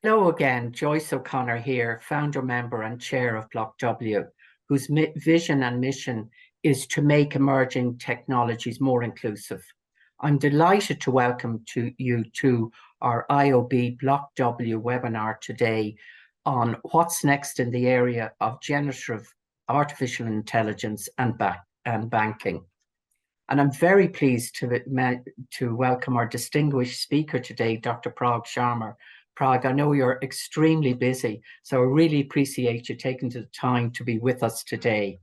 Hello again, Joyce O'Connor here, founder, member and chair of BlockW, whose vision and mission is to make emerging technologies more inclusive. I'm delighted to welcome you to our IOB BlockW webinar today on what's next in the area of generative artificial intelligence and banking. And I'm very pleased to welcome our distinguished speaker today, Dr. Prag Sharma. Prag, I know you're extremely busy, so I really appreciate you taking the time to be with us today.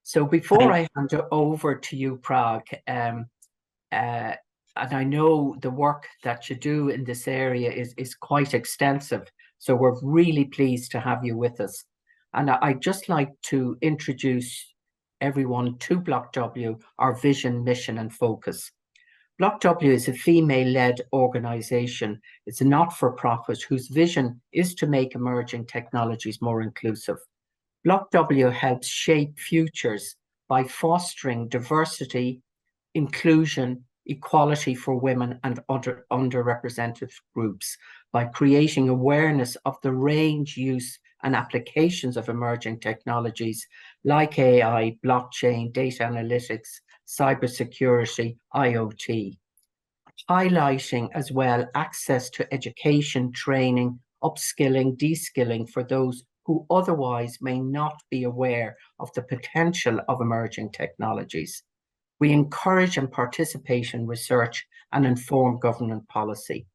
So before I hand it over to you, Prag, and I know the work that you do in this area is quite extensive, so we're really pleased to have you with us. And I'd just like to introduce everyone to BlockW, our vision, mission and focus. BlockW is a female-led organization. It's a not-for-profit whose vision is to make emerging technologies more inclusive. BlockW helps shape futures by fostering diversity, inclusion, equality for women and underrepresented groups by creating awareness of the range, use and applications of emerging technologies like AI, blockchain, data analytics, cybersecurity, IoT, highlighting as well access to education, training, upskilling, de-skilling for those who otherwise may not be aware of the potential of emerging technologies. We encourage and participate in research and inform government policy.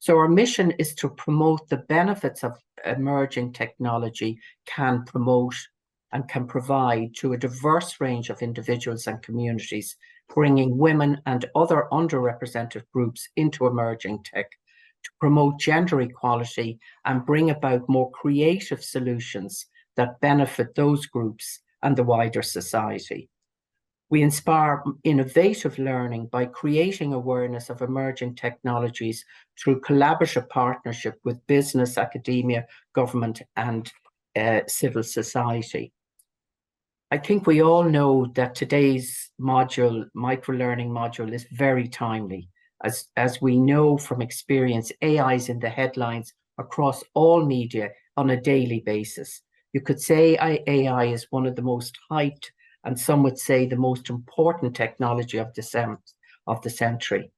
So our mission is to promote the benefits of emerging technology can promote and can provide to a diverse range of individuals and communities, bringing women and other underrepresented groups into emerging tech to promote gender equality and bring about more creative solutions that benefit those groups and the wider society. We inspire innovative learning by creating awareness of emerging technologies through collaborative partnership with business, academia, government, and civil society. I think we all know that today's module, microlearning module, is very timely. As we know from experience, AI is in the headlines across all media on a daily basis. You could say AI is one of the most hyped and some would say the most important technology of the century.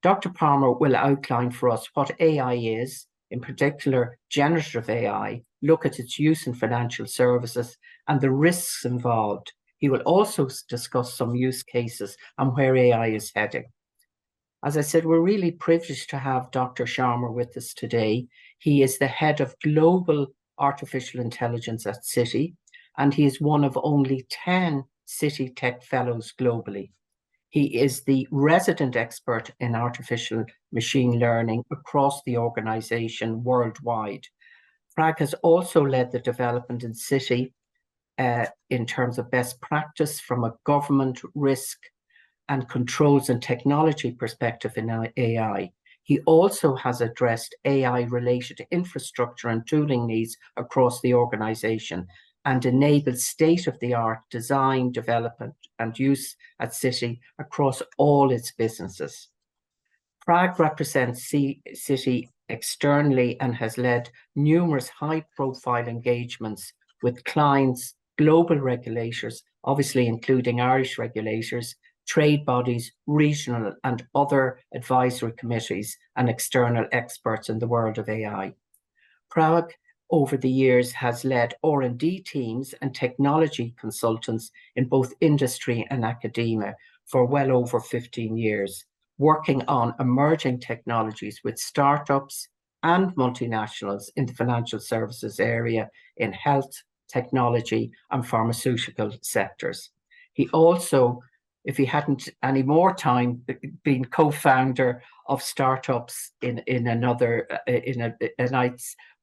Dr. Palmer will outline for us what AI is, in particular generative AI, look at its use in financial services and the risks involved. He will also discuss some use cases and where AI is heading. As I said, we're really privileged to have Dr. Sharma with us today. He is the head of global artificial intelligence at Citi, and he is one of only 10 Citi Tech Fellows globally. He is the resident expert in artificial machine learning across the organization worldwide. Prag has also led the development in Citi in terms of best practice from a government, risk and controls and technology perspective in AI. He also has addressed AI-related infrastructure and tooling needs across the organization and enabled state-of-the-art design, development and use at Citi across all its businesses. Prag represents Citi externally and has led numerous high-profile engagements with clients, global regulators, obviously including Irish regulators, trade bodies, regional and other advisory committees and external experts in the world of AI. Prag over the years has led R&D teams and technology consultants in both industry and academia for well over 15 years, working on emerging technologies with startups and multinationals in the financial services area, in health, technology and pharmaceutical sectors. He also, if he hadn't any more time, been co-founder of startups in another,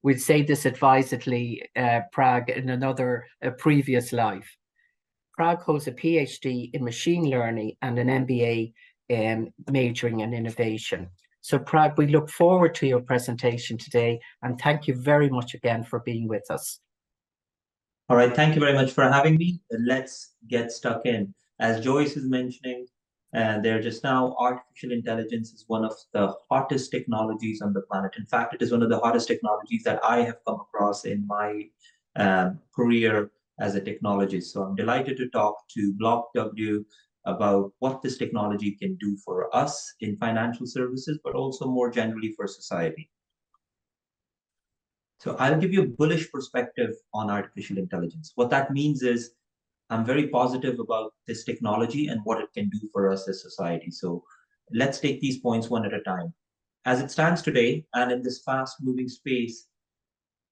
we'll say this advisedly, Prag, in another previous life. Prag holds a PhD in machine learning and an MBA majoring in innovation. So Prag, we look forward to your presentation today and thank you very much again for being with us. All right, thank you very much for having me. Let's get stuck in. As Joyce is mentioning, there just now. Artificial intelligence is one of the hottest technologies on the planet. In fact, it is one of the hottest technologies that I have come across in my career as a technologist. So I'm delighted to talk to BlockW about what this technology can do for us in financial services, but also more generally for society. So I'll give you a bullish perspective on artificial intelligence. What that means is I'm very positive about this technology and what it can do for us as society. So let's take these points one at a time. As it stands today, and in this fast moving space,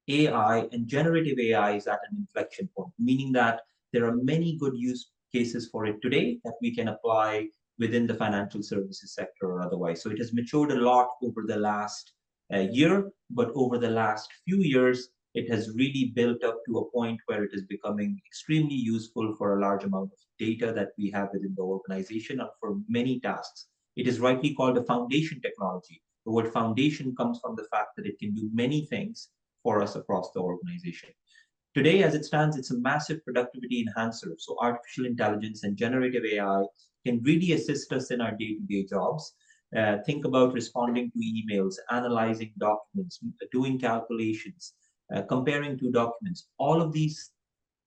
AI and generative AI is at an inflection point, meaning that there are many good use cases for it today that we can apply within the financial services sector or otherwise. So it has matured a lot over the last year, but over the last few years, it has really built up to a point where it is becoming extremely useful for a large amount of data that we have within the organization and for many tasks. It is rightly called a foundation technology. The word foundation comes from the fact that it can do many things for us across the organization. Today, as it stands, it's a massive productivity enhancer. So artificial intelligence and generative AI can really assist us in our day-to-day jobs. Think about responding to emails, analyzing documents, doing calculations, comparing two documents. All of these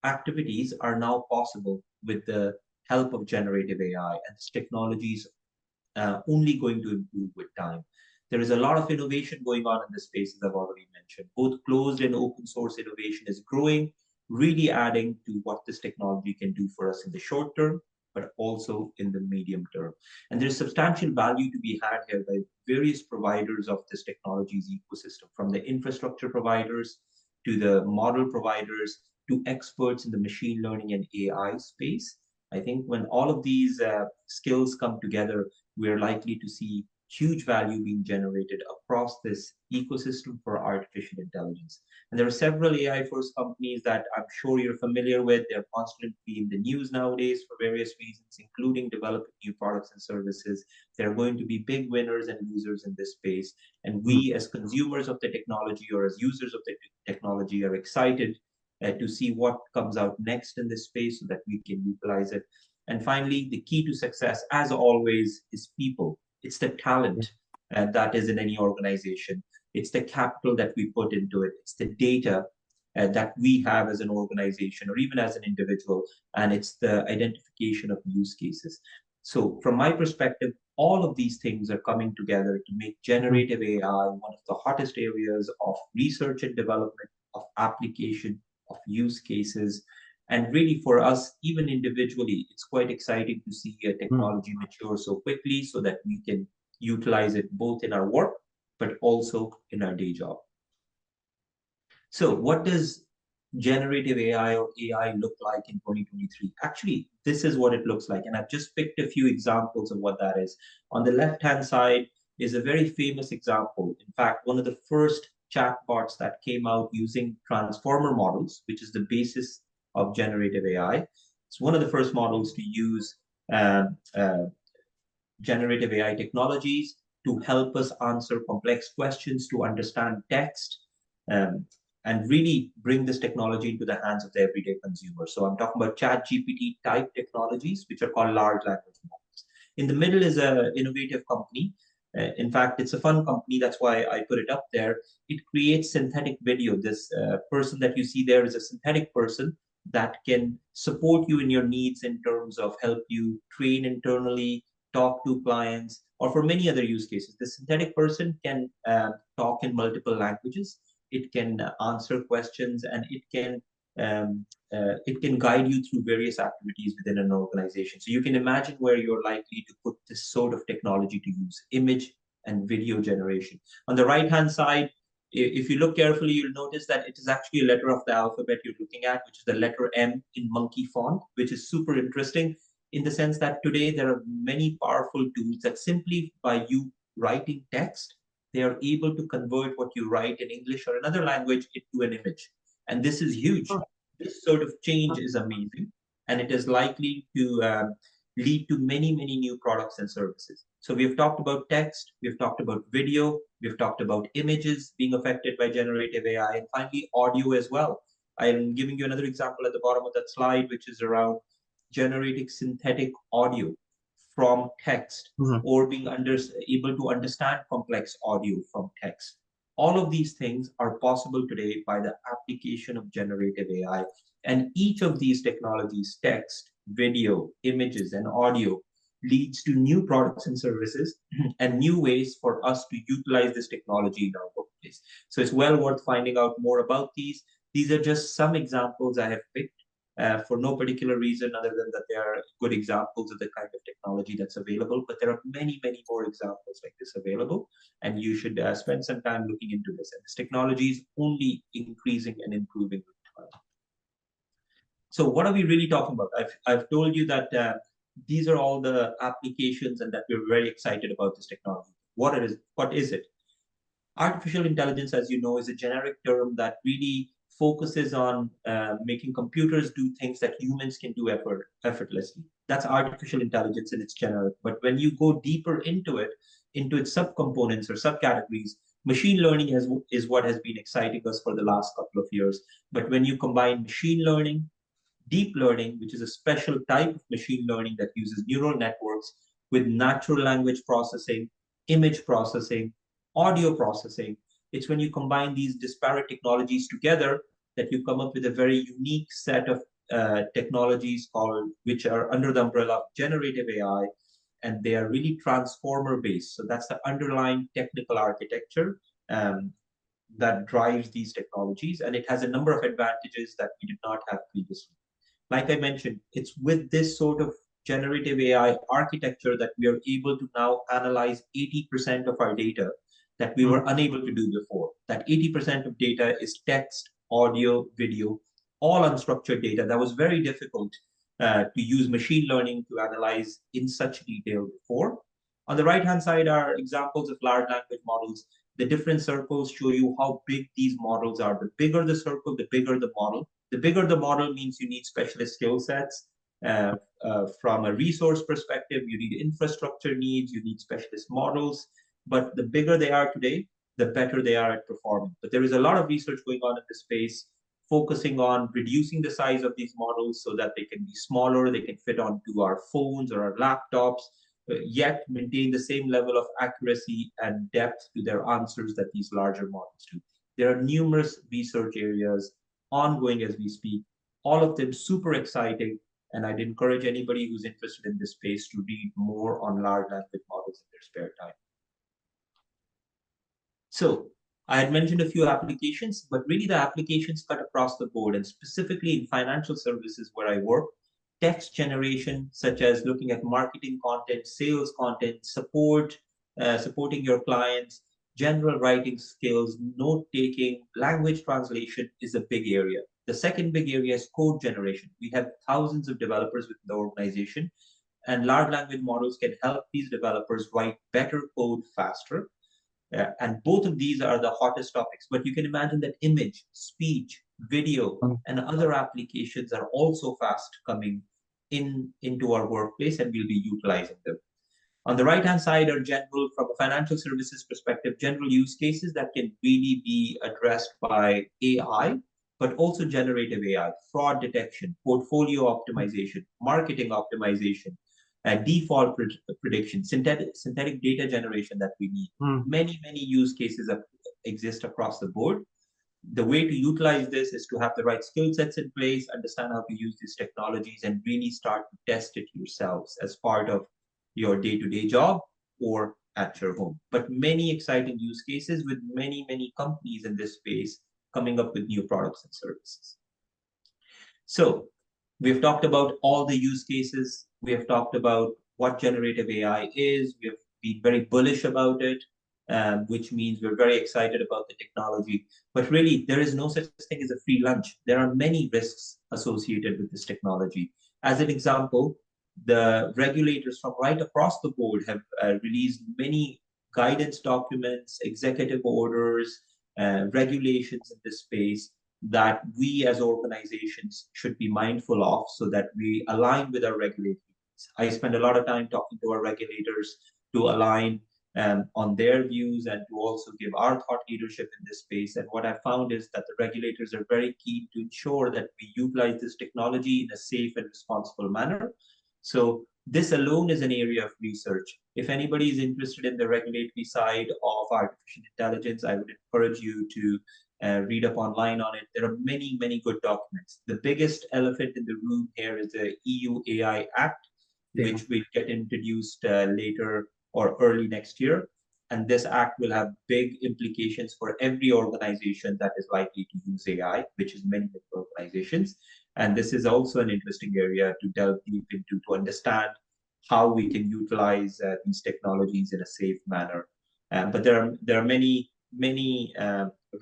activities are now possible with the help of generative AI, and this technology is only going to improve with time. There is a lot of innovation going on in this space, as I've already mentioned. Both closed and open source innovation is growing, really adding to what this technology can do for us in the short term, but also in the medium term. And there's substantial value to be had here by various providers of this technology's ecosystem, from the infrastructure providers to the model providers to experts in the machine learning and AI space. I think when all of these skills come together, we're likely to see huge value being generated across this ecosystem for artificial intelligence. And there are several AI first companies that I'm sure you're familiar with. They're constantly in the news nowadays for various reasons, including developing new products and services. There are going to be big winners and losers in this space. And we, as consumers of the technology or as users of the technology, are excited to see what comes out next in this space so that we can utilize it. And finally, the key to success, as always, is people. It's the talent that is in any organization. It's the capital that we put into it. It's the data that we have as an organization or even as an individual. And it's the identification of use cases. So from my perspective, all of these things are coming together to make generative AI one of the hottest areas of research and development, of application, of use cases. And really, for us, even individually, it's quite exciting to see a technology mature so quickly so that we can utilize it both in our work, but also in our day job. So what does generative AI or AI look like in 2023? Actually, this is what it looks like. And I've just picked a few examples of what that is. On the left-hand side is a very famous example. In fact, one of the first chatbots that came out using transformer models, which is the basis of generative AI. It's one of the first models to use generative AI technologies to help us answer complex questions, to understand text, and really bring this technology into the hands of the everyday consumer. So I'm talking about ChatGPT type technologies, which are called large language models. In the middle is an innovative company. In fact, it's a fun company. That's why I put it up there. It creates synthetic video. This person that you see there is a synthetic person that can support you in your needs in terms of help you train internally, talk to clients, or for many other use cases. The synthetic person can talk in multiple languages. It can answer questions, and it can guide you through various activities within an organization. So you can imagine where you're likely to put this sort of technology to use: image and video generation. On the right-hand side, if you look carefully, you'll notice that it is actually a letter of the alphabet you're looking at, which is the letter M in monkey font, which is super interesting in the sense that today there are many powerful tools that simply by you writing text, they are able to convert what you write in English or another language into an image. And this is huge. This sort of change is amazing, and it is likely to lead to many, many new products and services. So we've talked about text, we've talked about video, we've talked about images being affected by generative AI, and finally audio as well. I'm giving you another example at the bottom of that slide, which is around generating synthetic audio from text, Mhm. or being able to understand complex audio from text. All of these things are possible today by the application of generative AI. And each of these technologies, text, video, images, and audio, leads to new products and services and new ways for us to utilize this technology in our workplace. So it's well worth finding out more about these. These are just some examples I have picked for no particular reason other than that they are good examples of the kind of technology that's available. But there are many, many more examples like this available, and you should spend some time looking into this. And this technology is only increasing and improving with time. So what are we really talking about? I've told you that these are all the applications and that we're very excited about this technology. What is it? Artificial intelligence, as you know, is a generic term that really focuses on making computers do things that humans can do effortlessly. That's artificial intelligence in its generic. But when you go deeper into it, into its subcomponents or subcategories, machine learning is what has been exciting us for the last couple of years. But when you combine machine learning, deep learning, which is a special type of machine learning that uses neural networks, with natural language processing, image processing, audio processing. It's when you combine these disparate technologies together that you come up with a very unique set of technologies which are under the umbrella of generative AI, and they are really transformer based. So that's the underlying technical architecture that drives these technologies, and it has a number of advantages that we did not have previously. Like I mentioned, it's with this sort of generative AI architecture that we are able to now analyze 80% of our data that we were unable to do before. That 80% of data is text, audio, video, all unstructured data. That was very difficult to use machine learning to analyze in such detail before. On the right-hand side are examples of large language models. The different circles show you how big these models are. The bigger the circle, the bigger the model. The bigger the model means you need specialist skill sets. From a resource perspective, you need infrastructure needs, you need specialist models. But the bigger they are today, the better they are at performing. But there is a lot of research going on in this space, focusing on reducing the size of these models so that they can be smaller, they can fit onto our phones or our laptops, yet maintain the same level of accuracy and depth to their answers that these larger models do. There are numerous research areas ongoing as we speak, all of them super exciting. And I'd encourage anybody who's interested in this space to read more on large language models in their spare time. So I had mentioned a few applications, but really the applications cut across the board, and specifically in financial services where I work, text generation, such as looking at marketing content, sales content, supporting your clients, general writing skills, note-taking, language translation is a big area. The second big area is code generation. We have thousands of developers within the organization, and large language models can help these developers write better code faster. And both of these are the hottest topics. But you can imagine that image, speech, video, and other applications are also fast coming into our workplace, and we'll be utilizing them. On the right-hand side are general, from a financial services perspective, general use cases that can really be addressed by AI, but also generative AI, fraud detection, portfolio optimization, marketing optimization, default prediction, synthetic data generation that we need. Many, many use cases exist across the board. The way to utilize this is to have the right skill sets in place, understand how to use these technologies, and really start to test it yourselves as part of your day-to-day job or at your home. But many exciting use cases with many, many companies in this space coming up with new products and services. So we've talked about all the use cases. We have talked about what generative AI is. We have been very bullish about it, which means we're very excited about the technology. But really, there is no such thing as a free lunch. There are many risks associated with this technology. As an example, the regulators from right across the board have released many guidance documents, executive orders, regulations in this space that we as organizations should be mindful of so that we align with our regulators. I spend a lot of time talking to our regulators to align on their views and to also give our thought leadership in this space. And what I found is that the regulators are very keen to ensure that we utilize this technology in a safe and responsible manner. So This alone is an area of research. If anybody is interested in the regulatory side of artificial intelligence, I would encourage you to read up online on it. There are many, many good documents. The biggest elephant in the room here is the EU AI Act, which will get introduced later or early next year. And this act will have big implications for every organization that is likely to use AI, which is many organizations. And this is also an interesting area to delve deep into to understand how we can utilize these technologies in a safe manner. But there are many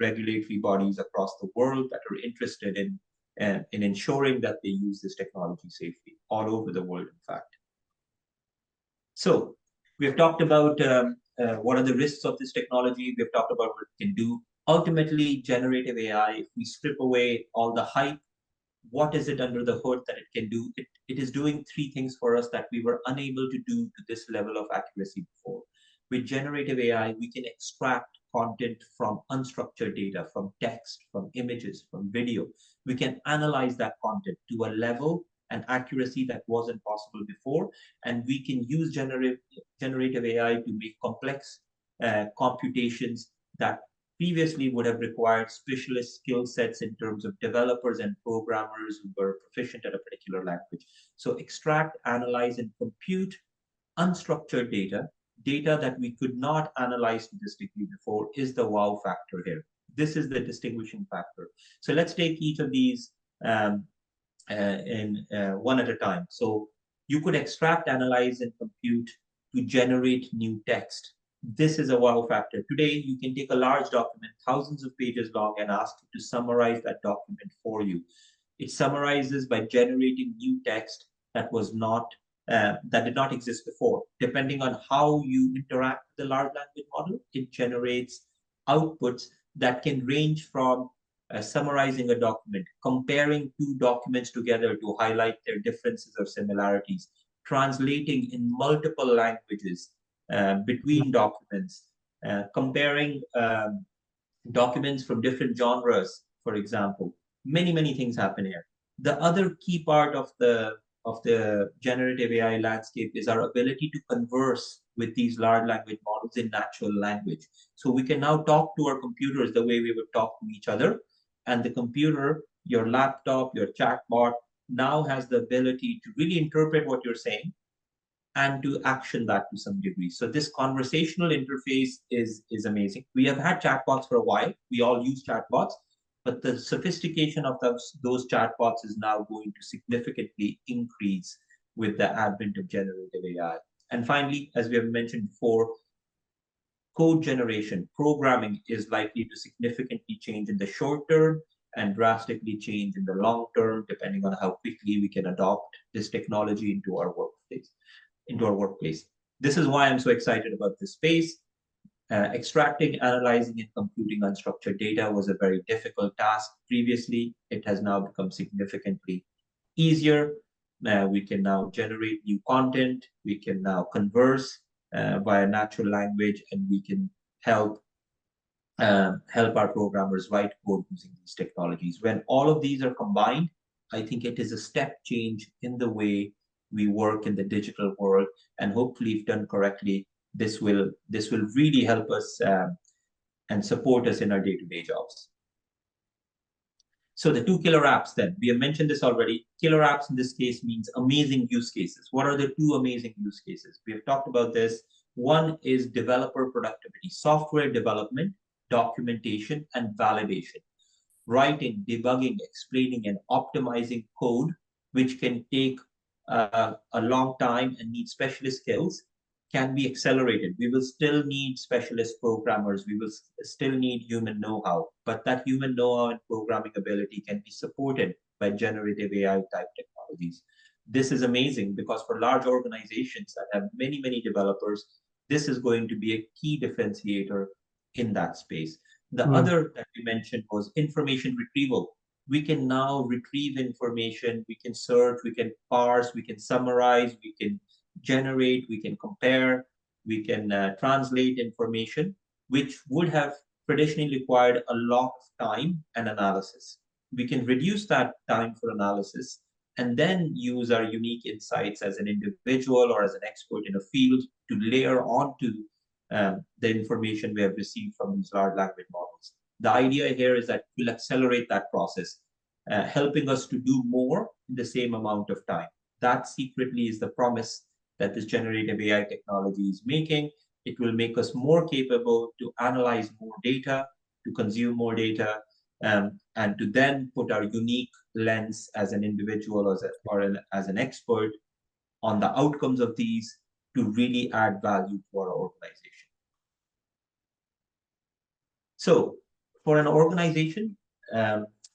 regulatory bodies across the world that are interested in ensuring that they use this technology safely all over the world, in fact. So we've talked about what are the risks of this technology. We've talked about what it can do. Ultimately, generative AI, if we strip away all the hype, what is it under the hood that it can do? It is doing three things for us that we were unable to do to this level of accuracy before. With generative AI, we can extract content from unstructured data, from text, from images, from video. We can analyze that content to a level and accuracy that wasn't possible before. And we can use generative AI to make complex computations that previously would have required specialist skill sets in terms of developers and programmers who were proficient at a particular language. So extract, analyze, and compute unstructured data, data that we could not analyze to this degree before, is the wow factor here. This is the distinguishing factor. So let's take each of these one at a time. So you could extract, analyze, and compute to generate new text. This is a wow factor. Today, you can take a large document, thousands of pages long, and ask it to summarize that document for you. It summarizes by generating new text that was not that did not exist before. Depending on how you interact with the large language model, it generates outputs that can range from summarizing a document, comparing two documents together to highlight their differences or similarities, translating in multiple languages between documents, comparing documents from different genres, for example. Many things happen here. The other key part of the generative AI landscape is our ability to converse with these large language models in natural language. So we can now talk to our computers the way we would talk to each other. And the computer, your laptop, your chatbot, now has the ability to really interpret what you're saying and to action that to some degree. So this conversational interface is amazing. We have had chatbots for a while. We all use chatbots, but the sophistication of those chatbots is now going to significantly increase with the advent of generative AI. And finally, as we have mentioned before, code generation, programming is likely to significantly change in the short term and drastically change in the long term, depending on how quickly we can adopt this technology into our workplace. This is why I'm so excited about this space. Extracting, analyzing, and computing unstructured data was a very difficult task previously. It has now become significantly easier. We can now generate new content. We can now converse via natural language, and we can help our programmers write code using these technologies. When all of these are combined, I think it is a step change in the way we work in the digital world, and hopefully, if done correctly, this will really help us and support us in our day-to-day jobs. So the two killer apps then, we have mentioned this already. Killer apps in this case means amazing use cases. What are the two amazing use cases? We have talked about this. One is developer productivity, software development, documentation, and validation. Writing, debugging, explaining, and optimizing code, which can take a long time and need specialist skills, can be accelerated. We will still need specialist programmers. We will still need human know-how, but that human know-how and programming ability can be supported by generative AI type technologies. This is amazing because for large organizations that have many developers, this is going to be a key differentiator in that space. The other that we mentioned was information retrieval. We can now retrieve information, we can search, we can parse, we can summarize, we can generate, we can compare, we can translate information, which would have traditionally required a lot of time and analysis. We can reduce that time for analysis and then use our unique insights as an individual or as an expert in a field to layer onto the information we have received from these large language models. The idea here is that we'll accelerate that process, helping us to do more in the same amount of time. That secretly is the promise that this generative AI technology is making. It will make us more capable to analyze more data, to consume more data, and to then put our unique lens as an individual as an expert on the outcomes of these to really add value to our organization. So for an organization,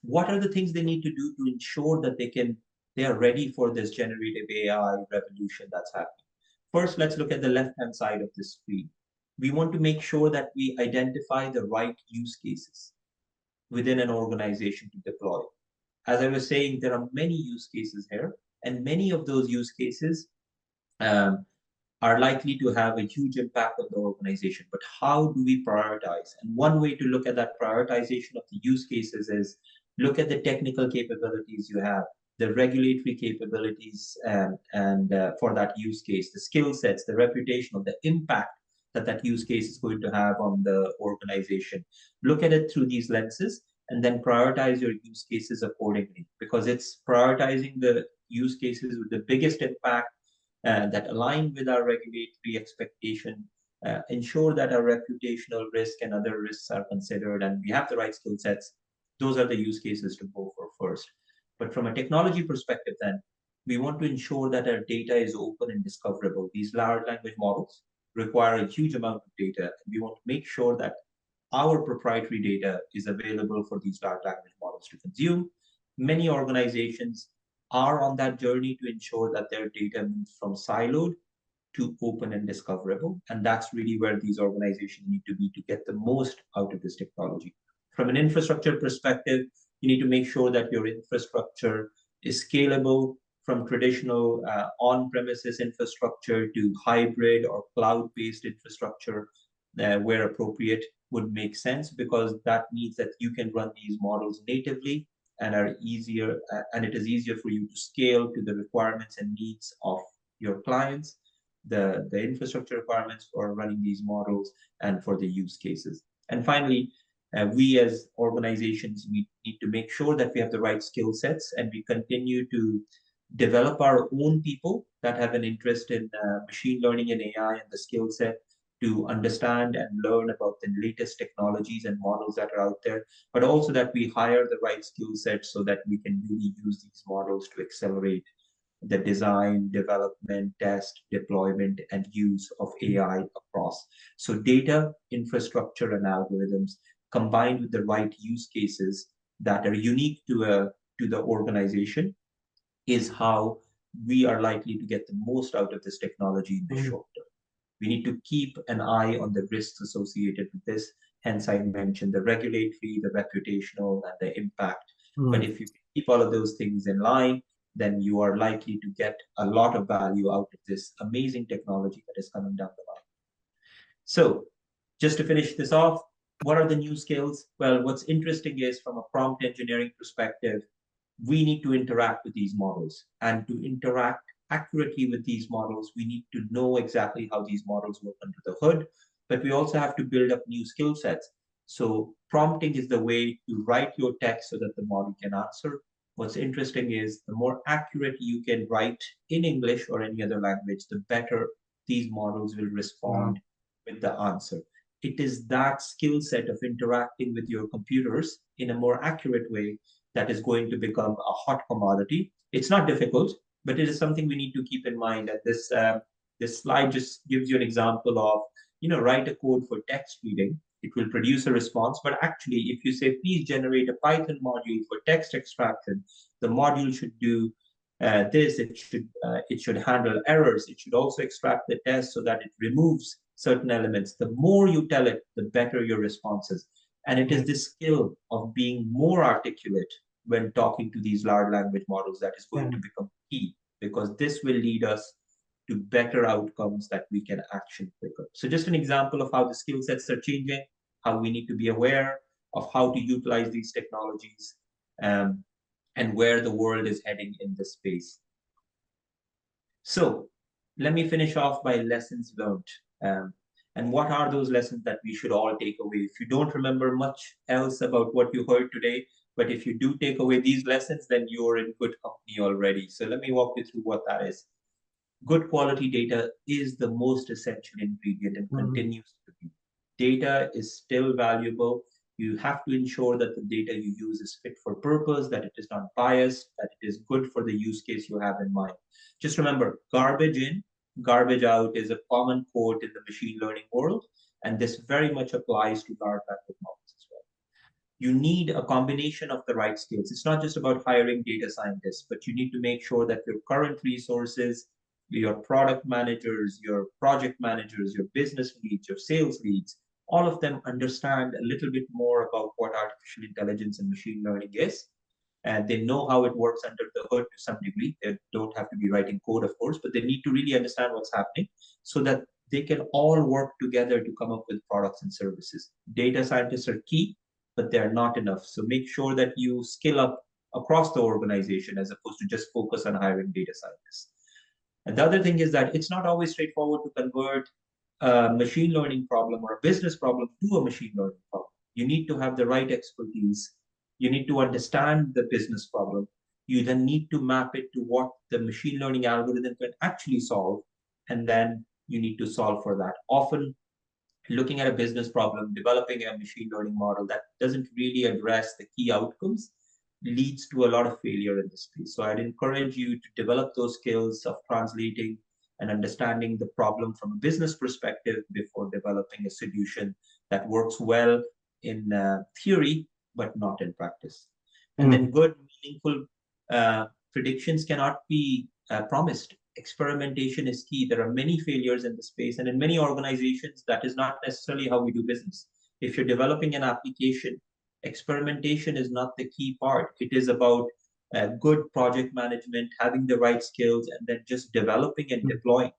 what are the things they need to do to ensure that they are ready for this generative AI revolution that's happening? First, let's look at the left-hand side of the screen. We want to make sure that we identify the right use cases within an organization to deploy. As I was saying, there are many use cases here, and many of those use cases are likely to have a huge impact on the organization. But how do we prioritize? And one way to look at that prioritization of the use cases is look at the technical capabilities you have, the regulatory capabilities, and for that use case, the skill sets, the reputational, the impact that use case is going to have on the organization. Look at it through these lenses and then prioritize your use cases accordingly, because it's prioritizing the use cases with the biggest impact that align with our regulatory expectation, ensure that our reputational risk and other risks are considered and we have the right skill sets. Those are the use cases to go for first. But from a technology perspective, then, we want to ensure that our data is open and discoverable. These large language models require a huge amount of data, and we want to make sure that our proprietary data is available for these large language models to consume. Many organizations are on that journey to ensure that their data moves from siloed to open and discoverable. And that's really where these organizations need to be to get the most out of this technology. From an infrastructure perspective, you need to make sure that your infrastructure is scalable from traditional on-premises infrastructure to hybrid or cloud-based infrastructure where appropriate would make sense, because that means that you can run these models natively and are easier, and it is easier for you to scale to the requirements and needs of your clients, the infrastructure requirements for running these models, and for the use cases. And finally, we as organizations need to make sure that we have the right skill sets, and we continue to develop our own people that have an interest in machine learning and AI and the skill set to understand and learn about the latest technologies and models that are out there, but also that we hire the right skill sets so that we can really use these models to accelerate the design, development, test, deployment, and use of AI across. So data, infrastructure, and algorithms combined with the right use cases that are unique to the organization is how we are likely to get the most out of this technology in the short term. We need to keep an eye on the risks associated with this. Hence, I mentioned the regulatory, the reputational, and the impact. But if you keep all of those things in line, then you are likely to get a lot of value out of this amazing technology that is coming down the line. So just to finish this off, what are the new skills? Well, what's interesting is from a prompt engineering perspective, we need to interact with these models, and to interact accurately with these models, we need to know exactly how these models work under the hood, but we also have to build up new skill sets. So prompting is the way to write your text so that the model can answer. What's interesting is the more accurate you can write in English or any other language, the better these models will respond with the answer. It is that skill set of interacting with your computers in a more accurate way that is going to become a hot commodity. It's not difficult, but it is something we need to keep in mind. And this slide just gives you an example of, write a code for text reading. It will produce a response. But actually, if you say, please generate a Python module for text extraction, the module should do this. It should handle errors. It should also extract the test so that it removes certain elements. The more you tell it, the better your response is. And it is this skill of being more articulate when talking to these large language models that is going to become key, because this will lead us to better outcomes that we can action quicker. So just an example of how the skill sets are changing, how we need to be aware of how to utilize these technologies. And and where the world is heading in this space. So let me finish off by lessons learned. And what are those lessons that we should all take away? If you don't remember much else about what you heard today, but if you do take away these lessons, then you're in good company already. So let me walk you through what that is. Good quality data is the most essential ingredient and continues to be. Data is still valuable. You have to ensure that the data you use is fit for purpose, that it is not biased, that it is good for the use case you have in mind. Just remember, garbage in, garbage out is a common quote in the machine learning world, and this very much applies to large language models as well. You need a combination of the right skills. It's not just about hiring data scientists, but you need to make sure that your current resources, your product managers, your project managers, your business leads, your sales leads, all of them understand a little bit more about what artificial intelligence and machine learning is. And they know how it works under the hood to some degree. They don't have to be writing code, of course, but they need to really understand what's happening so that they can all work together to come up with products and services. Data scientists are key, but they're not enough. So make sure that you skill up across the organization as opposed to just focus on hiring data scientists. And the other thing is that it's not always straightforward to convert a machine learning problem or a business problem to a machine learning problem. You need to have the right expertise. You need to understand the business problem. You then need to map it to what the machine learning algorithm can actually solve. And then you need to solve for that. Often, looking at a business problem, developing a machine learning model that doesn't really address the key outcomes leads to a lot of failure in this space. So I'd encourage you to develop those skills of translating and understanding the problem from a business perspective before developing a solution that works well in theory, but not in practice. And then good, meaningful predictions cannot be promised. Experimentation is key. There are many failures in the space, and in many organizations, that is not necessarily how we do business. If you're developing an application, experimentation is not the key part. It is about good project management, having the right skills, and then just developing and deploying.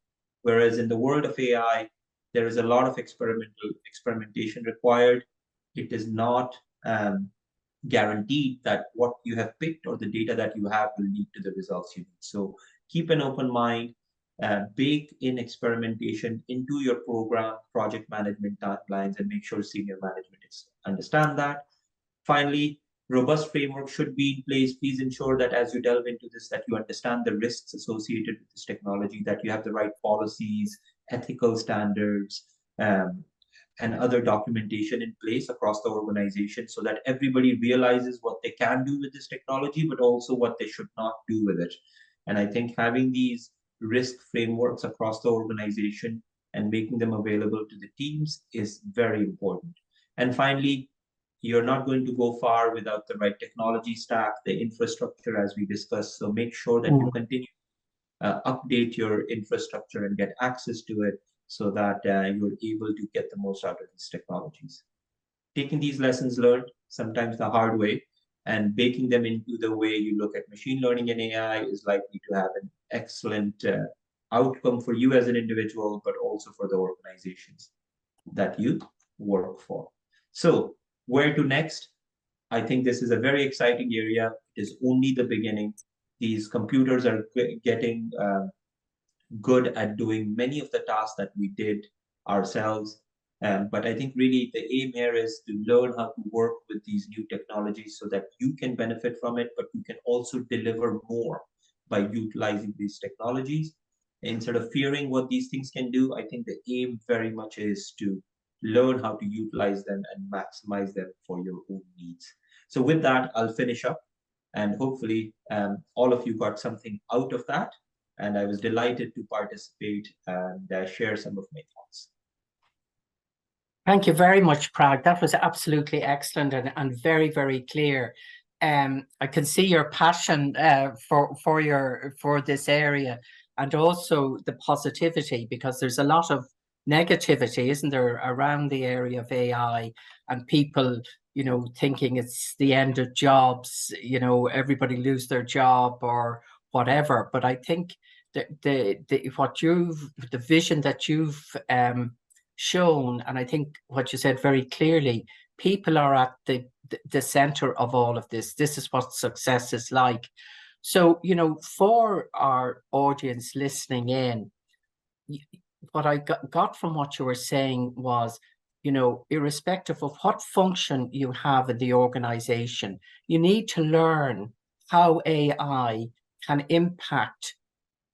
Whereas in the world of AI, there is a lot of experimentation required. It is not guaranteed that what you have picked or the data that you have will lead to the results you need. So keep an open mind, bake in experimentation into your program, project management timelines, and make sure senior management understand that. Finally, robust framework should be in place. Please ensure that as you delve into this, that you understand the risks associated with this technology, that you have the right policies, ethical standards, and other documentation in place across the organization so that everybody realizes what they can do with this technology, but also what they should not do with it. And I think having these risk frameworks across the organization and making them available to the teams is very important. And finally, you're not going to go far without the right technology stack, the infrastructure, as we discussed. So make sure that you continue update your infrastructure and get access to it so that you're able to get the most out of these technologies. Taking these lessons learned, sometimes the hard way, and baking them into the way you look at machine learning and AI is likely to have an excellent outcome for you as an individual, but also for the organizations that you work for. So where to next? I think this is a very exciting area. It is only the beginning. These computers are getting good at doing many of the tasks that we did ourselves. But I think really the aim here is to learn how to work with these new technologies so that you can benefit from it, but you can also deliver more by utilizing these technologies. Instead of fearing what these things can do, I think the aim very much is to learn how to utilize them and maximize them for your own needs. So with that, I'll finish up, and hopefully all of you got something out of that. And I was delighted to participate and share some of my thoughts. Thank you very much, Prag. That was absolutely excellent and very, very clear. I can see your passion for this area, and also the positivity, because there's a lot of negativity, isn't there, around the area of AI, and people, you know, thinking it's the end of jobs, you know, everybody lose their job or whatever. But I think the vision that you've shown, and I think what you said very clearly, people are at the center of all of this. This is what success is like. So, for our audience listening in, what I got from what you were saying was, irrespective of what function you have in the organization, you need to learn how AI can impact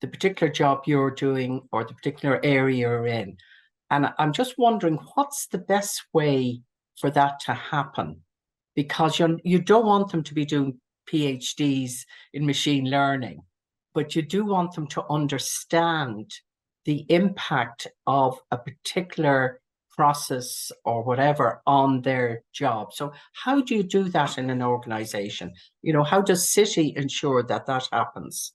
the particular job you're doing or the particular area you're in. And I'm just wondering, what's the best way for that to happen? Because you don't want them to be doing PhDs in machine learning, but you do want them to understand the impact of a particular process or whatever on their job. So how do you do that in an organization? How does Citi ensure that that happens?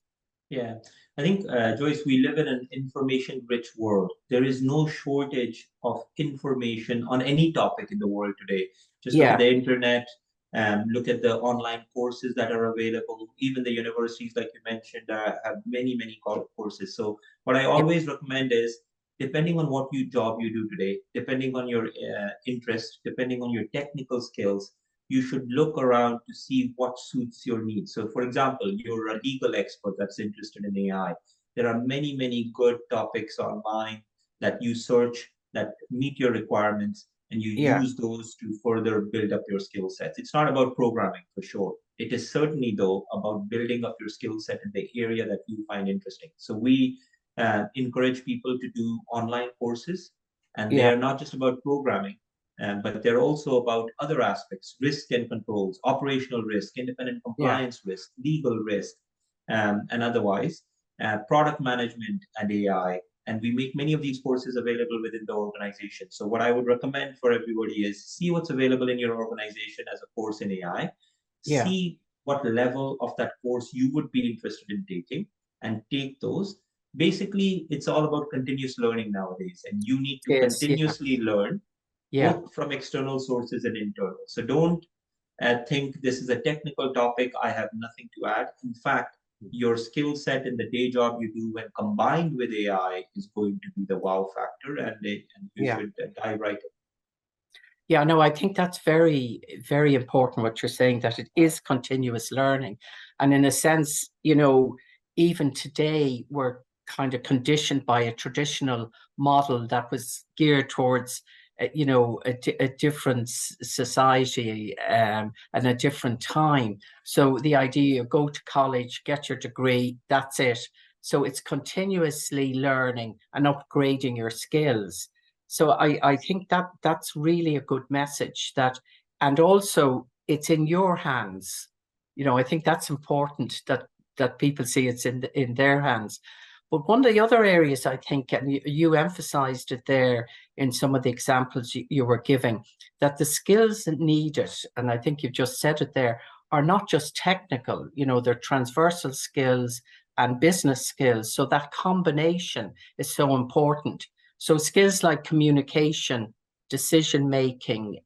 Yeah, I think, Joyce, we live in an information-rich world. There is no shortage of information on any topic in the world today. Just look at Yeah, the internet, look at the online courses that are available. Even the universities, like you mentioned, have many, many courses. So what I yeah, always recommend is, depending on what job you do today, depending on your interest, depending on your technical skills, you should look around to see what suits your needs. So, for example, you're a legal expert that's interested in AI. There are many, many good topics online that you search that meet your requirements, and you yeah, use those to further build up your skill sets. It's not about programming for sure. It is certainly, though, about building up your skill set in the area that you find interesting. So, we encourage people to do online courses, and they yeah, are not just about programming, but they're also about other aspects: risk and controls, operational risk, independent yeah, compliance risk, legal risk, and otherwise, product management and AI. And we make many of these courses available within the organization. So, what I would recommend for everybody is see what's available in your organization as a course in AI, yeah. see what level of that course you would be interested in taking, and take those. Basically, it's all about continuous learning nowadays, and you need to Yes, yeah, continuously learn yeah, both from external sources and internal. So don't think this is a technical topic, I have nothing to add. In fact, your skill set in the day job you do when combined with AI is going to be the wow factor, and you yeah. should dive right in. Yeah, no, I think that's very, very important what you're saying, that it is continuous learning. And in a sense, even today, we're kind of conditioned by a traditional model that was geared towards, a different society and a different time. So the idea, go to college, get your degree, that's it. So it's continuously learning and upgrading your skills. So I think that's really a good message, and also it's in your hands. I think that's important, that people see it's in their hands. But one of the other areas, I think, and you emphasized it there in some of the examples you were giving, that the skills needed, and I think you've just said it there, are not just technical, they're transversal skills and business skills. So that combination is so important. So skills like communication, decision making,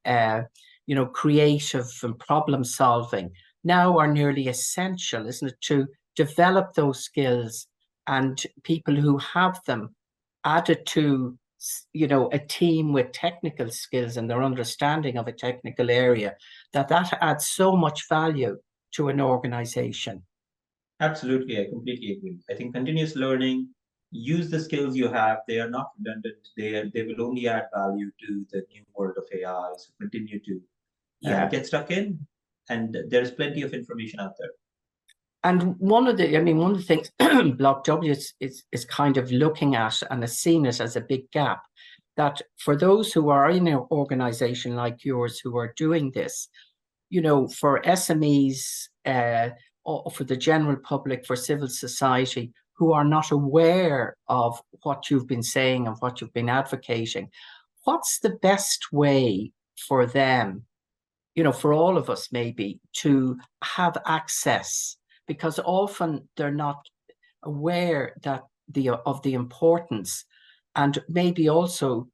creative and problem solving now are nearly essential, isn't it, to develop those skills, and people who have them added to, a team with technical skills and their understanding of a technical area, that adds so much value to an organization. Absolutely, I completely agree. I think continuous learning, use the skills you have. They are not redundant. They will only add value to the new world of AI. So continue to Yeah. get stuck in, and there's plenty of information out there. And one of the things BlockW is kind of looking at and has seen it as a big gap, that for those who are in an organization like yours who are doing this, for SMEs, or for the general public, for civil society who are not aware of what you've been saying and what you've been advocating, what's the best way for them, for all of us maybe, to have access? Because often they're not aware of the importance, and maybe also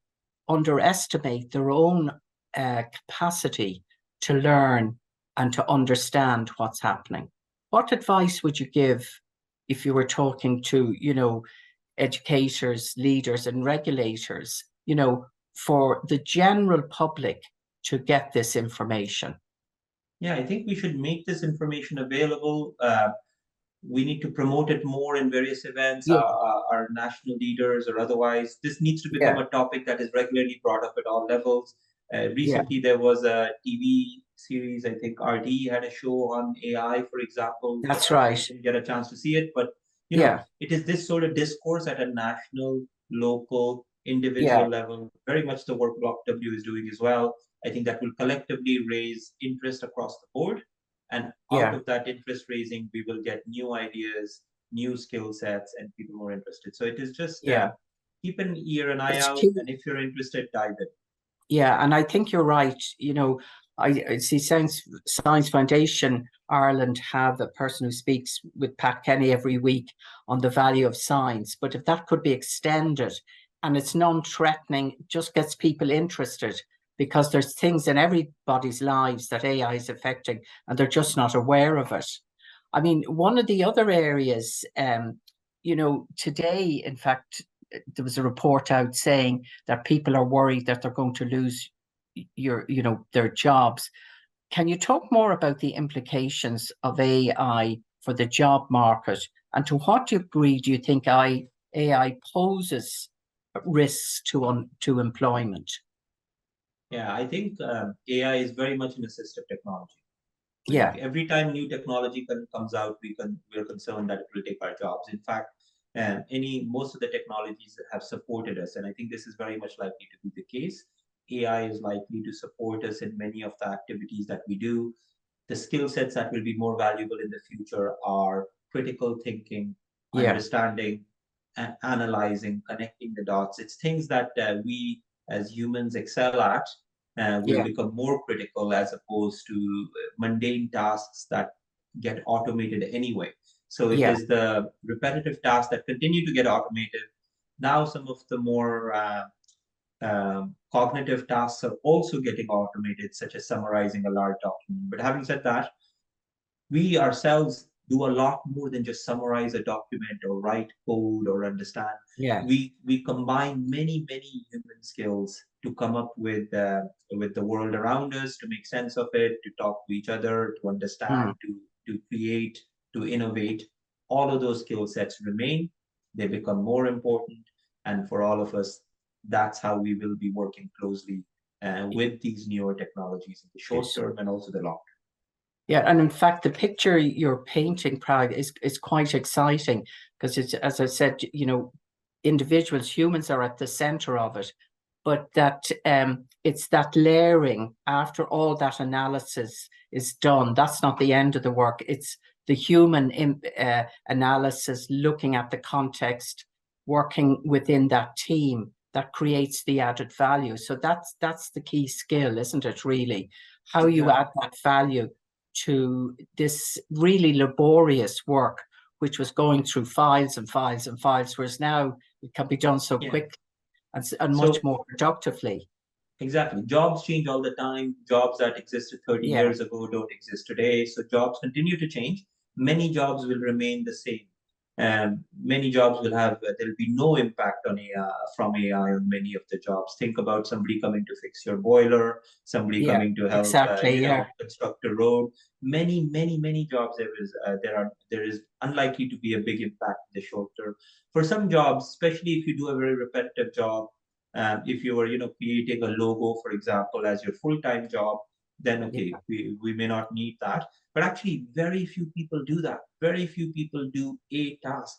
underestimate their own capacity to learn and to understand what's happening. What advice would you give if you were talking to, educators, leaders, and regulators? for the general public to get this information? Yeah, I think we should make this information available. We need to promote it more in various events, Yeah, our national leaders or otherwise. This needs to become yeah, a topic that is regularly brought up at all levels. yeah. Recently, there was a TV series, I think RD had a show on AI, for example. That's I right. didn't get a chance to see it, but Yeah, it is this sort of discourse at a national, local, yeah, individual level, very much the work BlockW is doing as well. I think that will collectively raise interest across the board. And out yeah, of that interest raising, we will get new ideas, new skill sets, and people more interested. So it is just yeah. keep an ear and eye It's out. key. And if you're interested, dive in. Yeah, and I think you're right. I see Science Foundation Ireland have a person who speaks with Pat Kenny every week on the value of science. But if that could be extended and it's non-threatening, just gets people interested because there's things in everybody's lives that AI is affecting and they're just not aware of it. I mean, one of the other areas, today, in fact, there was a report out saying that people are worried that they're going to lose their jobs. Can you talk more about the implications of AI for the job market, and to what degree do you think AI poses risks to employment? Yeah, I think AI is very much an assistive technology. Like Yeah, every time new technology comes out, we're concerned that it will take our jobs. In fact, any most of the technologies have supported us, and I think this is very much likely to be the case. AI is likely to support us in many of the activities that we do. The skill sets that will be more valuable in the future are critical thinking, yeah, understanding, and analyzing, connecting the dots. It's things that we as humans excel at will yeah, become more critical as opposed to mundane tasks that get automated anyway. So it yeah, is the repetitive tasks that continue to get automated. Now, some of the more cognitive tasks are also getting automated, such as summarizing a large document. But having said that, we ourselves do a lot more than just summarize a document or write code or understand. yeah, We combine many human skills to come up with the world around us, to make sense of it, to talk to each other, to mm, understand, to create, to innovate. All of those skill sets remain. They become more important, and for all of us, that's how we will be working closely with these newer technologies in the short yes. term and also the long term. Yeah, and in fact, the picture you're painting, Prague, is quite exciting because it's, as I said, individuals, humans are at the center of it, but that it's that layering after all that analysis is done. That's not the end of the work. It's the human analysis, looking at the context, working within that team that creates the added value. So that's the key skill, isn't it? Really, how you Exactly. add that value to this really laborious work, which was going through files and files and files, whereas now it can be done so Yeah. quickly and much So more productively. exactly, jobs change all the time. Jobs that existed 30 Yeah, years ago don't exist today. So jobs continue to change. Many jobs will remain the same. Many jobs will have there'll be no impact on AI from AI on many of the jobs. Think about somebody coming to fix your boiler, somebody yeah, coming to help exactly. Yeah, construct a road. Many jobs there is unlikely to be a big impact in the short term. For some jobs, especially if you do a very repetitive job, if you were, creating a logo, for example, as your full-time job, then yeah, okay, we may not need that. But actually, very few people do that. Very few people do a task.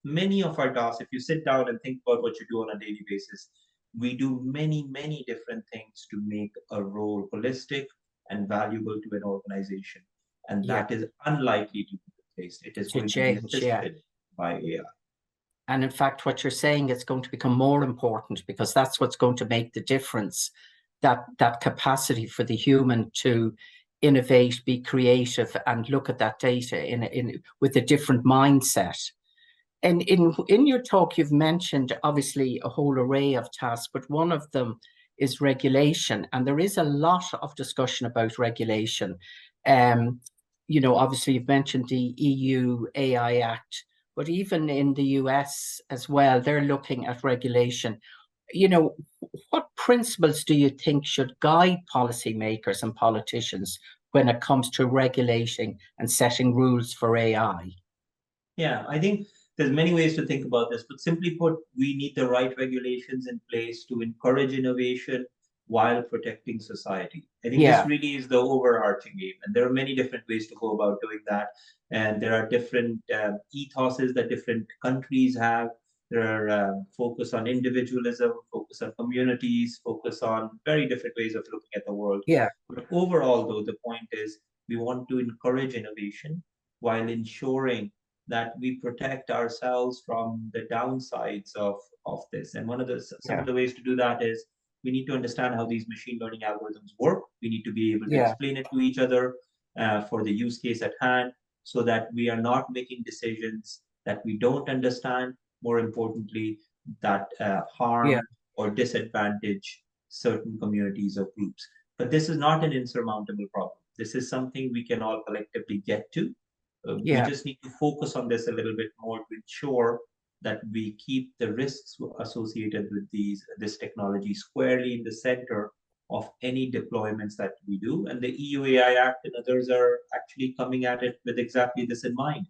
Many of our tasks, if you sit down and think about what you do on a daily basis, we do many different things to make a role holistic and valuable to an organization. And yeah. that is unlikely to be replaced. It is To going to be change. Yeah. assisted by AI. And in fact, what you're saying is going to become more important because that's what's going to make the difference. That capacity for the human to innovate, be creative, and look at that data in with a different mindset. And in your talk, you've mentioned obviously a whole array of tasks, but one of them is regulation, and there is a lot of discussion about regulation. Um, obviously you've mentioned the EU AI Act, but even in the US as well, they're looking at regulation. You know, what principles do you think should guide policymakers and politicians when it comes to regulating and setting rules for AI? Yeah, I think there's many ways to think about this, but simply put, we need the right regulations in place to encourage innovation while protecting society. I think this Yeah, really is the overarching aim, and there are many different ways to go about doing that. And there are different ethoses that different countries have. There are focus on individualism, focus on communities, focus on very different ways of looking at the world. yeah, But overall, though, the point is we want to encourage innovation while ensuring that we protect ourselves from the downsides of this. And some yeah, of the ways to do that is we need to understand how these machine learning algorithms work. We need to be able to yeah, explain it to each other for the use case at hand, so that we are not making decisions that we don't understand. More importantly, that yeah, harm or disadvantage certain communities or groups. But this is not an insurmountable problem. This is something we can all collectively get to. We yeah, just need to focus on this a little bit more to ensure that we keep the risks associated with this technology squarely in the center of any deployments that we do. And the EU AI Act and others are actually coming at it with exactly this in mind.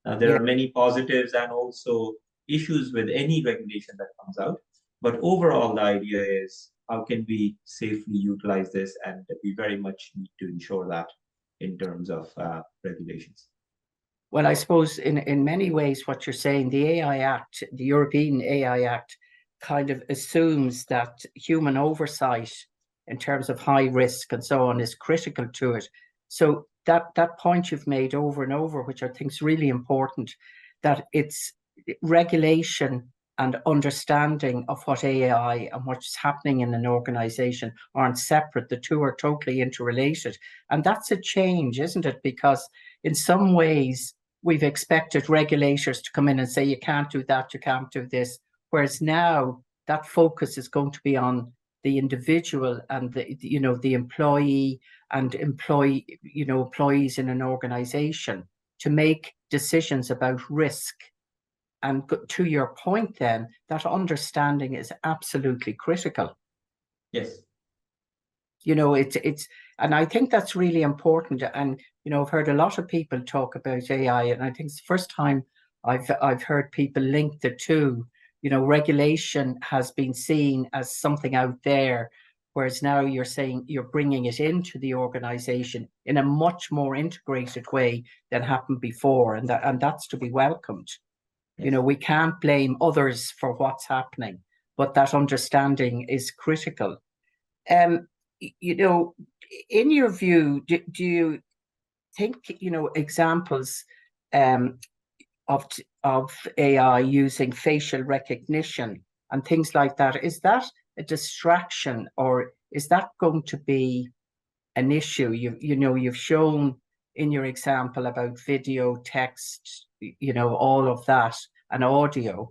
There yeah. are many positives and also issues with any regulation that comes out. But overall, the idea is how can we safely utilize this, and we very much need to ensure that in terms of regulations. Well, I suppose in many ways, what you're saying, the AI Act, the European AI Act, kind of assumes that human oversight in terms of high risk and so on is critical to it. So that point you've made over and over, which I think is really important, that it's regulation and understanding of what AI and what's happening in an organization aren't separate. The two are totally interrelated. And that's a change, isn't it? Because in some ways, we've expected regulators to come in and say, you can't do that, you can't do this. Whereas now that focus is going to be on the individual and the employee and employees in an organization to make decisions about risk. And to your point, then, that understanding is absolutely critical. Yes. It's and I think that's really important. And I've heard a lot of people talk about AI, and I think it's the first time I've heard people link the two. Regulation has been seen as something out there, whereas now you're saying you're bringing it into the organization in a much more integrated way than happened before, and that's to be welcomed. Yes. We can't blame others for what's happening, but that understanding is critical. Um, you know, in your view, do you think, examples um, of AI using facial recognition and things like that, is that a distraction, or is that going to be an issue? You've shown in your example about video, text, all of that, and audio.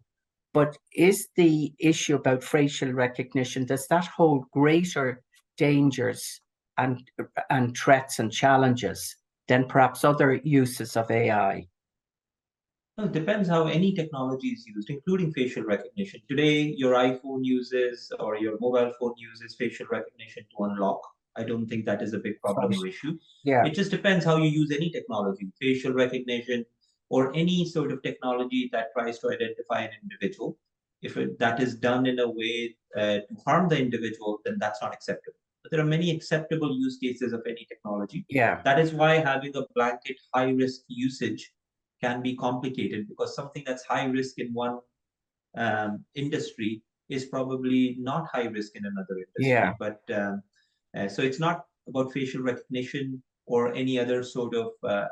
But is the issue about facial recognition, does that hold greater dangers and threats and challenges than perhaps other uses of AI? Well, it depends how any technology is used, including facial recognition. Today, your iPhone uses or your mobile phone uses facial recognition to unlock. I don't think that is a big problem Right. or issue. Yeah, It just depends how you use any technology, facial recognition, or any sort of technology that tries to identify an individual. If that is done in a way to harm the individual, then that's not acceptable. But there are many acceptable use cases of any technology. yeah, That is why having a blanket high risk usage can be complicated, because something that's high risk in one industry is probably not high risk in another yeah, industry. But so it's not about facial recognition or any other sort of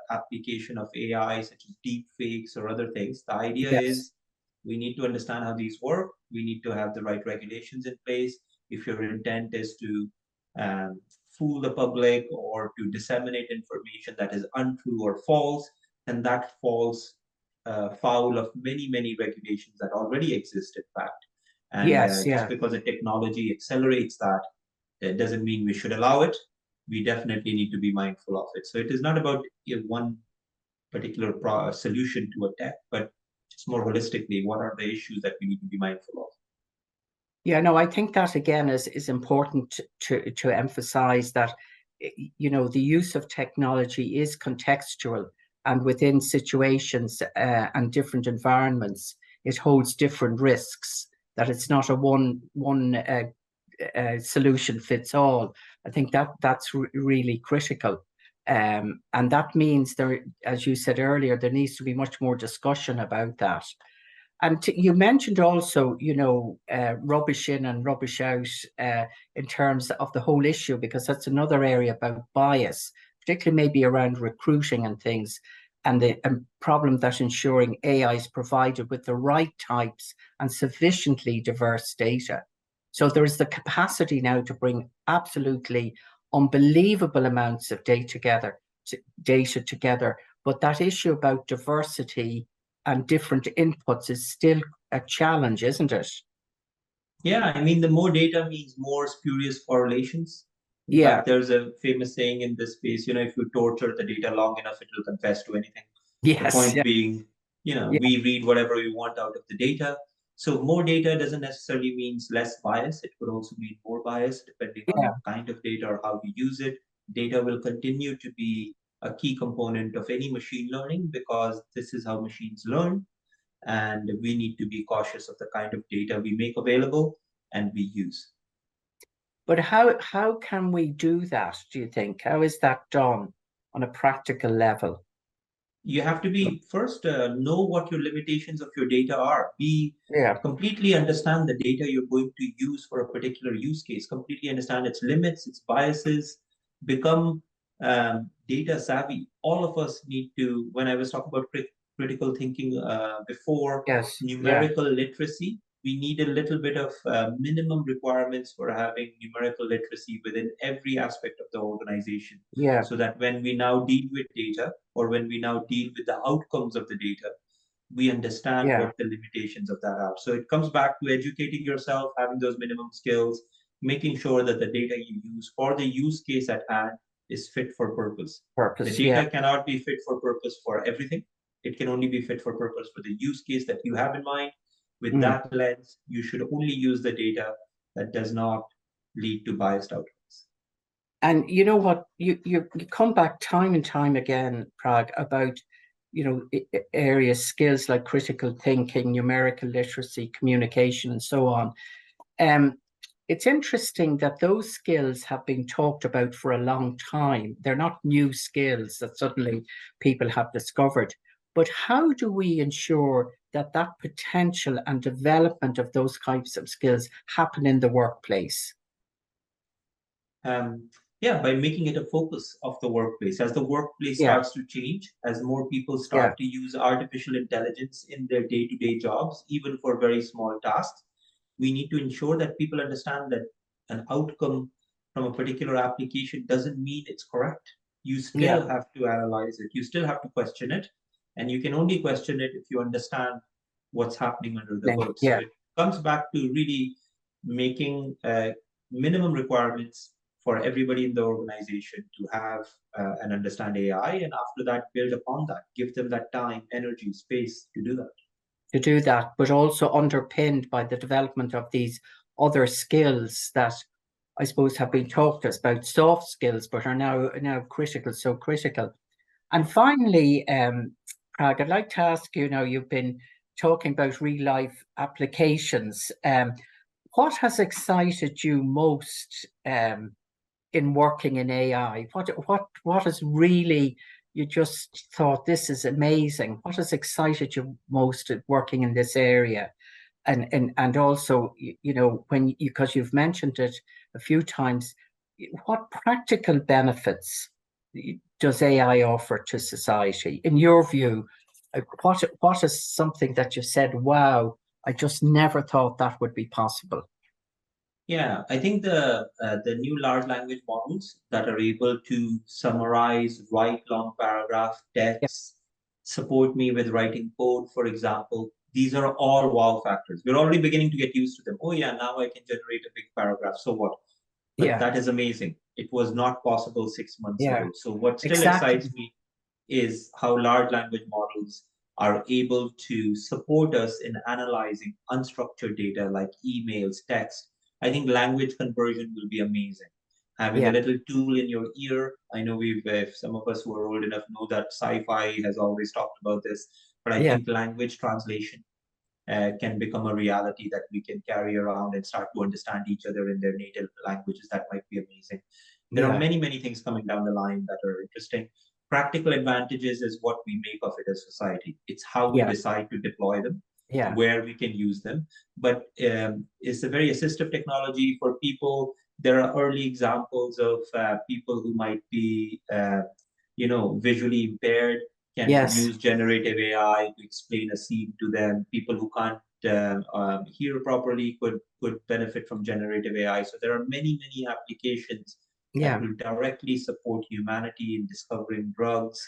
application of AI, such as deep fakes or other things. The idea yes, is we need to understand how these work. We need to have the right regulations in place. If your intent is to um, fool the public or to disseminate information that is untrue or false, and that falls foul of many, many regulations that already exist, in fact. And yes, just yeah. because a technology accelerates that, it doesn't mean we should allow it. We definitely need to be mindful of it. So it is not about one particular solution to a tech, but just more holistically, what are the issues that we need to be mindful of? Yeah, no, I think that again is important to emphasize that the use of technology is contextual, and within situations and different environments, it holds different risks. That it's not a one solution fits all. I think that that's really critical. And that means there, as you said earlier, there needs to be much more discussion about that. And you mentioned also, rubbish in and rubbish out in terms of the whole issue, because that's another area about bias, particularly maybe around recruiting and things, and the problem that ensuring AI is provided with the right types and sufficiently diverse data. So there is the capacity now to bring absolutely unbelievable amounts of data together. But that issue about diversity and different inputs is still a challenge, isn't it? Yeah, I mean, the more data means more spurious correlations. In Yeah. fact, there's a famous saying in this space, if you torture the data long enough, it will confess to anything. The Yes. point Yeah. being, Yeah. we read whatever we want out of the data. So more data doesn't necessarily means less bias. It could also mean more bias depending on Yeah. the kind of data or how we use it. Data will continue to be a key component of any machine learning because this is how machines learn. And we need to be cautious of the kind of data we make available and we use. But how can we do that, do you think? How is that done on a practical level? You have to be first know what your limitations of your data are. Be Yeah. completely understand the data you're going to use for a particular use case. Completely understand its limits, its biases. Become data savvy. All of us need to. When I was talking about critical thinking before, Yes. Yeah. numerical literacy. We need a little bit of minimum requirements for having numerical literacy within every aspect of the organization, Yeah. so that when we now deal with data or when we now deal with the outcomes of the data, we understand Yeah. what the limitations of that are. So it comes back to educating yourself, having those minimum skills, making sure that the data you use for the use case at hand is fit for purpose. The Purpose. Yeah. data cannot be fit for purpose for everything. It can only be fit for purpose for the use case that you have in mind. With Mm. that lens, you should only use the data that does not lead to biased outcomes. And you know what? You come back time and time again, Prag, about areas, skills like critical thinking, numerical literacy, communication, and so on. Um, it's interesting that those skills have been talked about for a long time. They're not new skills that suddenly people have discovered. But how do we ensure that that potential and development of those types of skills happen in the workplace? Um, yeah, by making it a focus of the workplace. As the workplace Yeah, starts to change, as more people yeah, start to use artificial intelligence in their day-to-day jobs, even for very small tasks, we need to ensure that people understand that an outcome from a particular application doesn't mean it's correct. You yeah, still have to analyze it, you still have to question it, and you can only question it if you understand what's happening under the hood. So yeah. it comes back to really making minimum requirements for everybody in the organization to have and understand AI, and after that, build upon that, give them that time, energy, space to do that. To do that, but also underpinned by the development of these other skills that I suppose have been talked about, soft skills, but are now critical, so critical. And finally, Prag, I'd like to ask you now, you've been talking about real life applications. What has excited you most in working in AI? What has really you just thought this is amazing? What has excited you most at working in this area? And also, when because you've mentioned it a few times, what practical benefits does AI offer to society? In your view, what is something that you said, wow, I just never thought that would be possible? Yeah, I think the new large language models that are able to summarize, write long paragraph Yeah, texts, support me with writing code, for example, these are all wow factors. We're already beginning to get used to them. Oh yeah, now I can generate a big paragraph. So what? But yeah, that is amazing. It was not possible 6 months yeah, ago. So what still exactly. excites me is how large language models are able to support us in analyzing unstructured data like emails, text. I think language conversion will be amazing. Having a Yeah, little tool in your ear. I know if some of us who are old enough know that sci-fi has always talked about this, but I yeah, think language translation can become a reality that we can carry around and start to understand each other in their native languages. That might be amazing. There are yeah, many, many things coming down the line that are interesting. Practical advantages is what we make of it as society. It's how we yeah, decide to deploy them, yeah, where we can use them. But it's a very assistive technology for people. There are early examples of people who might be, visually impaired can yes, use generative AI to explain a scene to them. People who can't hear properly could benefit from generative AI. So there are many, many applications that yeah, will directly support humanity in discovering drugs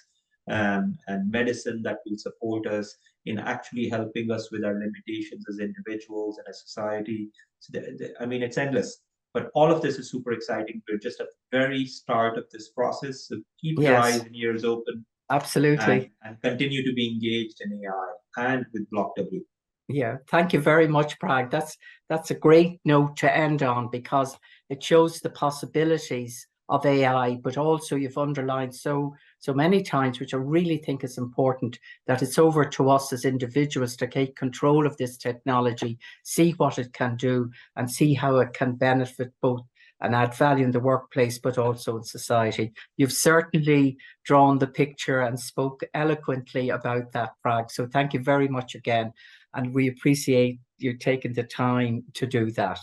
and medicine that will support us in actually helping us with our limitations as individuals and as society. So I mean, it's endless. But all of this is super exciting. We're just at the very start of this process. So keep your eyes yes, and ears open absolutely. and continue to be engaged in AI and with BlockW. Yeah, thank you very much, Prag. That's a great note to end on because it shows the possibilities of AI, but also you've underlined so many times, which I really think is important, that it's over to us as individuals to take control of this technology, see what it can do, and see how it can benefit both and add value in the workplace, but also in society. You've certainly drawn the picture and spoke eloquently about that, Prag. So thank you very much again. And we appreciate you taking the time to do that.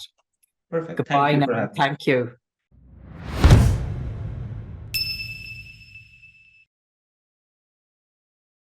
Perfect. Thank Goodbye you now. for having me. Thank you.